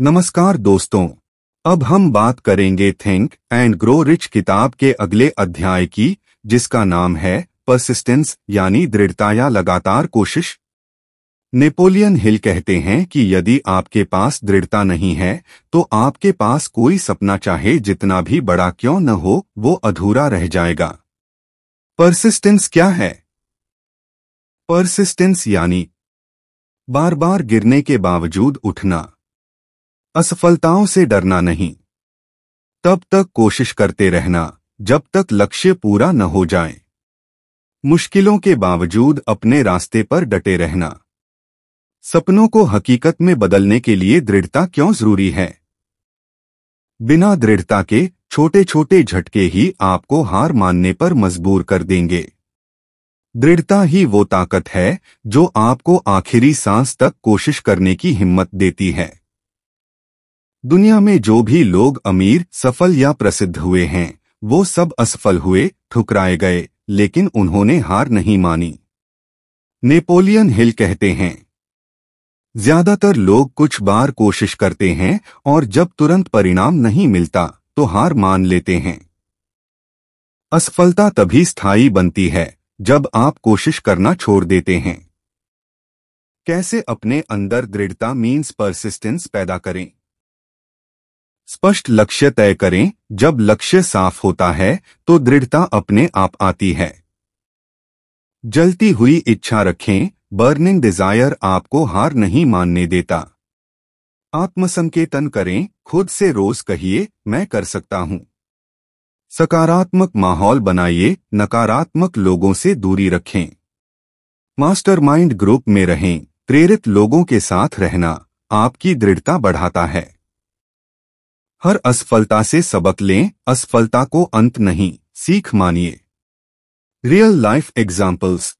नमस्कार दोस्तों। अब हम बात करेंगे थिंक एंड ग्रो रिच किताब के अगले अध्याय की, जिसका नाम है परसिस्टेंस यानी दृढ़ता या लगातार कोशिश। नेपोलियन हिल कहते हैं कि यदि आपके पास दृढ़ता नहीं है तो आपके पास कोई सपना चाहे जितना भी बड़ा क्यों न हो वो अधूरा रह जाएगा। परसिस्टेंस क्या है? परसिस्टेंस यानी बार बार गिरने के बावजूद उठना, असफलताओं से डरना नहीं, तब तक कोशिश करते रहना जब तक लक्ष्य पूरा न हो जाए, मुश्किलों के बावजूद अपने रास्ते पर डटे रहना। सपनों को हकीकत में बदलने के लिए दृढ़ता क्यों जरूरी है? बिना दृढ़ता के छोटे छोटे झटके ही आपको हार मानने पर मजबूर कर देंगे। दृढ़ता ही वो ताकत है जो आपको आखिरी सांस तक कोशिश करने की हिम्मत देती है। दुनिया में जो भी लोग अमीर, सफल या प्रसिद्ध हुए हैं वो सब असफल हुए, ठुकराए गए, लेकिन उन्होंने हार नहीं मानी। नेपोलियन हिल कहते हैं, ज्यादातर लोग कुछ बार कोशिश करते हैं और जब तुरंत परिणाम नहीं मिलता तो हार मान लेते हैं। असफलता तभी स्थायी बनती है जब आप कोशिश करना छोड़ देते हैं। कैसे अपने अंदर दृढ़ता मीन्स परसिस्टेंस पैदा करें? स्पष्ट लक्ष्य तय करें। जब लक्ष्य साफ होता है तो दृढ़ता अपने आप आती है। जलती हुई इच्छा रखें। बर्निंग डिजायर आपको हार नहीं मानने देता। आत्मसंकेतन करें। खुद से रोज कहिए, मैं कर सकता हूं। सकारात्मक माहौल बनाइए, नकारात्मक लोगों से दूरी रखें। मास्टरमाइंड ग्रुप में रहें। प्रेरित लोगों के साथ रहना आपकी दृढ़ता बढ़ाता है। हर असफलता से सबक लें। असफलता को अंत नहीं, सीख मानिए। Real life examples.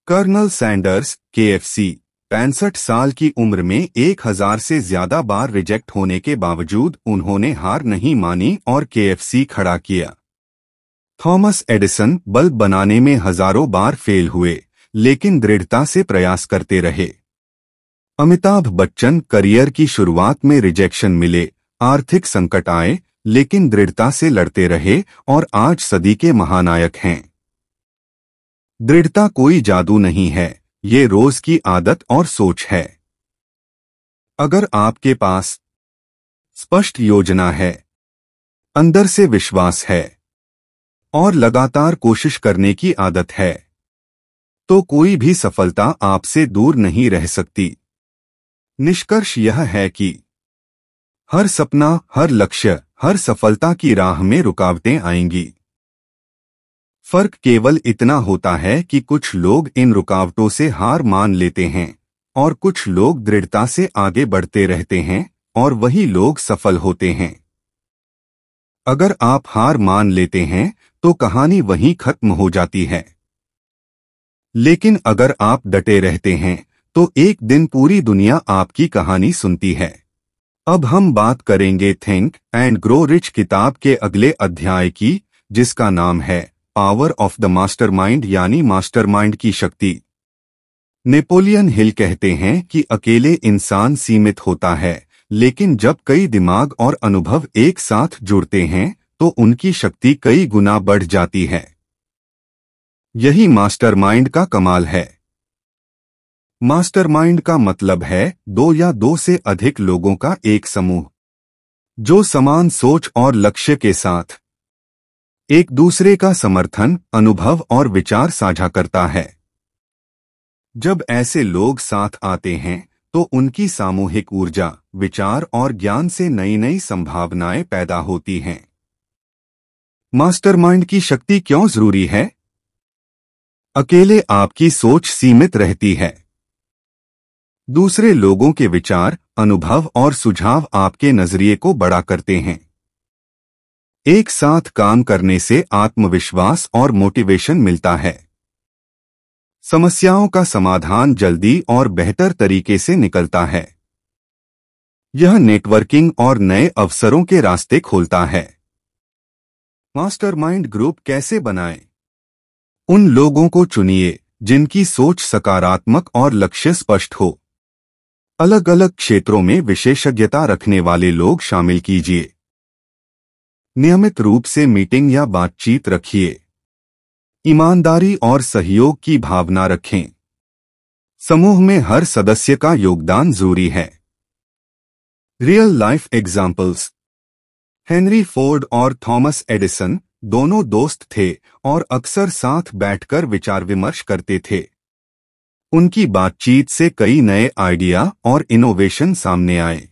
Colonel Sanders, KFC, 65 साल की उम्र में 1000 से ज्यादा बार रिजेक्ट होने के बावजूद उन्होंने हार नहीं मानी और KFC खड़ा किया। थॉमस एडिसन बल्ब बनाने में हजारों बार फेल हुए, लेकिन दृढ़ता से प्रयास करते रहे। अमिताभ बच्चन करियर की शुरुआत में रिजेक्शन मिले, आर्थिक संकट आए, लेकिन दृढ़ता से लड़ते रहे और आज सदी के महानायक हैं। दृढ़ता कोई जादू नहीं है, ये रोज की आदत और सोच है। अगर आपके पास स्पष्ट योजना है, अंदर से विश्वास है और लगातार कोशिश करने की आदत है, तो कोई भी सफलता आपसे दूर नहीं रह सकती। निष्कर्ष यह है कि हर सपना, हर लक्ष्य, हर सफलता की राह में रुकावटें आएंगी। फर्क केवल इतना होता है कि कुछ लोग इन रुकावटों से हार मान लेते हैं और कुछ लोग दृढ़ता से आगे बढ़ते रहते हैं और वही लोग सफल होते हैं। अगर आप हार मान लेते हैं तो कहानी वहीं खत्म हो जाती है, लेकिन अगर आप डटे रहते हैं तो एक दिन पूरी दुनिया आपकी कहानी सुनती है। अब हम बात करेंगे थिंक एंड ग्रो रिच किताब के अगले अध्याय की, जिसका नाम है पावर ऑफ द मास्टरमाइंड यानी मास्टरमाइंड की शक्ति। नेपोलियन हिल कहते हैं कि अकेले इंसान सीमित होता है, लेकिन जब कई दिमाग और अनुभव एक साथ जुड़ते हैं तो उनकी शक्ति कई गुना बढ़ जाती है। यही मास्टरमाइंड का कमाल है। मास्टरमाइंड का मतलब है दो या दो से अधिक लोगों का एक समूह जो समान सोच और लक्ष्य के साथ एक दूसरे का समर्थन, अनुभव और विचार साझा करता है। जब ऐसे लोग साथ आते हैं तो उनकी सामूहिक ऊर्जा, विचार और ज्ञान से नई नई संभावनाएं पैदा होती हैं। मास्टरमाइंड की शक्ति क्यों जरूरी है? अकेले आपकी सोच सीमित रहती है। दूसरे लोगों के विचार, अनुभव और सुझाव आपके नजरिए को बड़ा करते हैं। एक साथ काम करने से आत्मविश्वास और मोटिवेशन मिलता है। समस्याओं का समाधान जल्दी और बेहतर तरीके से निकलता है। यह नेटवर्किंग और नए अवसरों के रास्ते खोलता है। मास्टरमाइंड ग्रुप कैसे बनाएं? उन लोगों को चुनिए जिनकी सोच सकारात्मक और लक्ष्य स्पष्ट हो। अलग अलग क्षेत्रों में विशेषज्ञता रखने वाले लोग शामिल कीजिए। नियमित रूप से मीटिंग या बातचीत रखिए। ईमानदारी और सहयोग की भावना रखें। समूह में हर सदस्य का योगदान जरूरी है। Real life examples. Henry Ford और थॉमस एडिसन दोनों दोस्त थे और अक्सर साथ बैठकर विचार विमर्श करते थे। उनकी बातचीत से कई नए आइडिया और इनोवेशन सामने आए।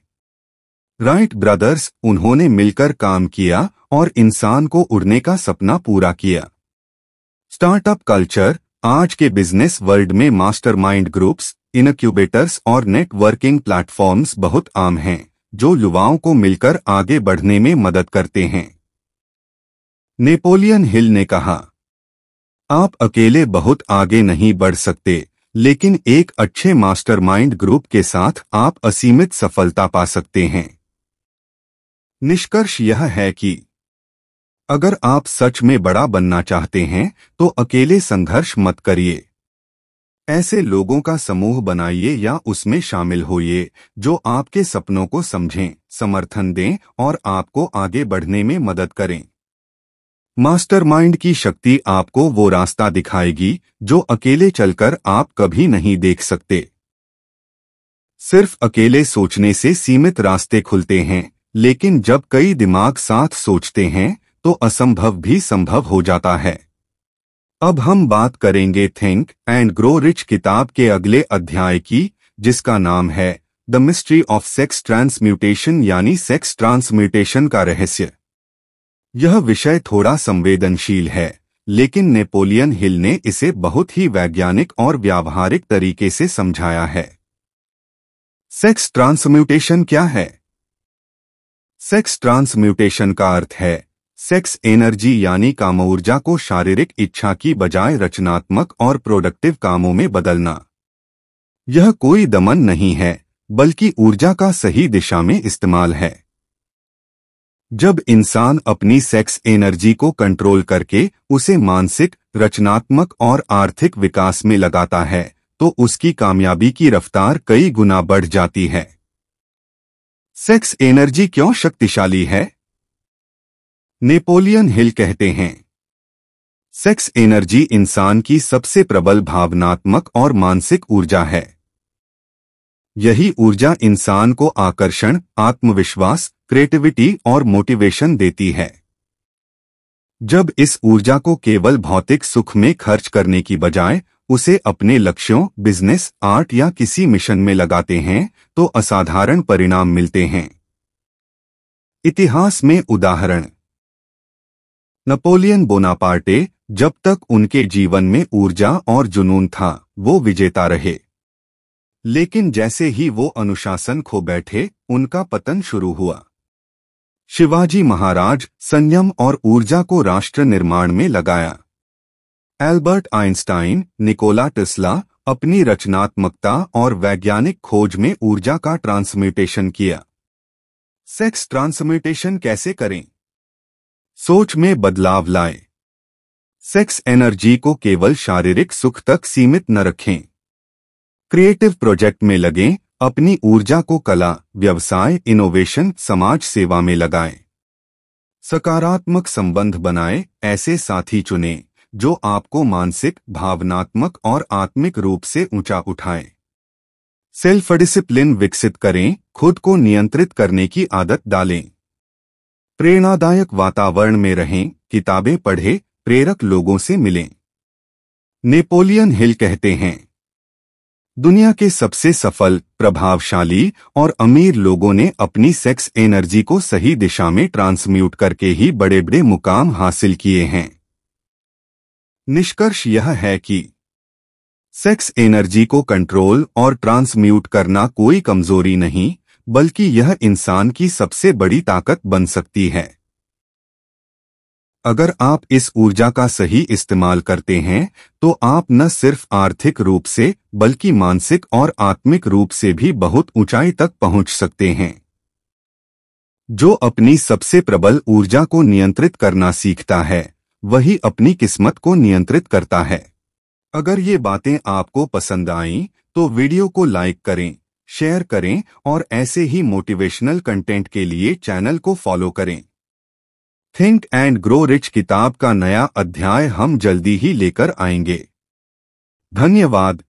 राइट ब्रदर्स, उन्होंने मिलकर काम किया और इंसान को उड़ने का सपना पूरा किया। Startup culture. आज के बिजनेस वर्ल्ड में मास्टरमाइंड ग्रुप्स, इनक्यूबेटर्स और नेटवर्किंग प्लेटफॉर्म्स बहुत आम हैं, जो युवाओं को मिलकर आगे बढ़ने में मदद करते हैं। नेपोलियन हिल ने कहा, आप अकेले बहुत आगे नहीं बढ़ सकते, लेकिन एक अच्छे मास्टरमाइंड ग्रुप के साथ आप असीमित सफलता पा सकते हैं। निष्कर्ष यह है कि अगर आप सच में बड़ा बनना चाहते हैं तो अकेले संघर्ष मत करिए। ऐसे लोगों का समूह बनाइए या उसमें शामिल होइए जो आपके सपनों को समझें, समर्थन दें और आपको आगे बढ़ने में मदद करें। मास्टरमाइंड की शक्ति आपको वो रास्ता दिखाएगी जो अकेले चलकर आप कभी नहीं देख सकते। सिर्फ अकेले सोचने से सीमित रास्ते खुलते हैं, लेकिन जब कई दिमाग साथ सोचते हैं तो असंभव भी संभव हो जाता है। अब हम बात करेंगे थिंक एंड ग्रो रिच किताब के अगले अध्याय की, जिसका नाम है the mystery of sex transmutation, यानी सेक्स ट्रांसम्यूटेशन का रहस्य। यह विषय थोड़ा संवेदनशील है, लेकिन नेपोलियन हिल ने इसे बहुत ही वैज्ञानिक और व्यावहारिक तरीके से समझाया है। सेक्स ट्रांसम्यूटेशन क्या है? सेक्स ट्रांसम्यूटेशन का अर्थ है सेक्स एनर्जी यानी कामऊर्जा को शारीरिक इच्छा की बजाय रचनात्मक और प्रोडक्टिव कामों में बदलना। यह कोई दमन नहीं है, बल्कि ऊर्जा का सही दिशा में इस्तेमाल है। जब इंसान अपनी सेक्स एनर्जी को कंट्रोल करके उसे मानसिक, रचनात्मक और आर्थिक विकास में लगाता है, तो उसकी कामयाबी की रफ्तार कई गुना बढ़ जाती है। सेक्स एनर्जी क्यों शक्तिशाली है? नेपोलियन हिल कहते हैं, सेक्स एनर्जी इंसान की सबसे प्रबल भावनात्मक और मानसिक ऊर्जा है। यही ऊर्जा इंसान को आकर्षण, आत्मविश्वास, क्रिएटिविटी और मोटिवेशन देती है। जब इस ऊर्जा को केवल भौतिक सुख में खर्च करने की बजाय उसे अपने लक्ष्यों, बिजनेस, आर्ट या किसी मिशन में लगाते हैं, तो असाधारण परिणाम मिलते हैं। इतिहास में उदाहरण। नेपोलियन बोनापार्टे, जब तक उनके जीवन में ऊर्जा और जुनून था, वो विजेता रहे। लेकिन जैसे ही वो अनुशासन खो बैठे, उनका पतन शुरू हुआ। शिवाजी महाराज संयम और ऊर्जा को राष्ट्र निर्माण में लगाया। एल्बर्ट आइंस्टाइन, निकोला टेस्ला अपनी रचनात्मकता और वैज्ञानिक खोज में ऊर्जा का ट्रांसम्यूटेशन किया। सेक्स ट्रांसम्यूटेशन कैसे करें? सोच में बदलाव लाएं। सेक्स एनर्जी को केवल शारीरिक सुख तक सीमित न रखें। क्रिएटिव प्रोजेक्ट में लगें, अपनी ऊर्जा को कला, व्यवसाय, इनोवेशन, समाज सेवा में लगाएं। सकारात्मक संबंध बनाएं, ऐसे साथी चुनें जो आपको मानसिक, भावनात्मक और आत्मिक रूप से ऊंचा उठाएं। सेल्फ डिसिप्लिन विकसित करें, खुद को नियंत्रित करने की आदत डालें। प्रेरणादायक वातावरण में रहें, किताबें पढ़ें, प्रेरक लोगों से मिलें। नेपोलियन हिल कहते हैं, दुनिया के सबसे सफल, प्रभावशाली और अमीर लोगों ने अपनी सेक्स एनर्जी को सही दिशा में ट्रांसम्यूट करके ही बड़े बड़े मुकाम हासिल किए हैं। निष्कर्ष यह है कि सेक्स एनर्जी को कंट्रोल और ट्रांसम्यूट करना कोई कमजोरी नहीं, बल्कि यह इंसान की सबसे बड़ी ताकत बन सकती है। अगर आप इस ऊर्जा का सही इस्तेमाल करते हैं, तो आप न सिर्फ आर्थिक रूप से, बल्कि मानसिक और आत्मिक रूप से भी बहुत ऊंचाई तक पहुंच सकते हैं। जो अपनी सबसे प्रबल ऊर्जा को नियंत्रित करना सीखता है, वही अपनी किस्मत को नियंत्रित करता है। अगर ये बातें आपको पसंद आईं, तो वीडियो को लाइक करें, शेयर करें और ऐसे ही मोटिवेशनल कंटेंट के लिए चैनल को फॉलो करें। थिंक एंड ग्रो रिच किताब का नया अध्याय हम जल्दी ही लेकर आएंगे। धन्यवाद।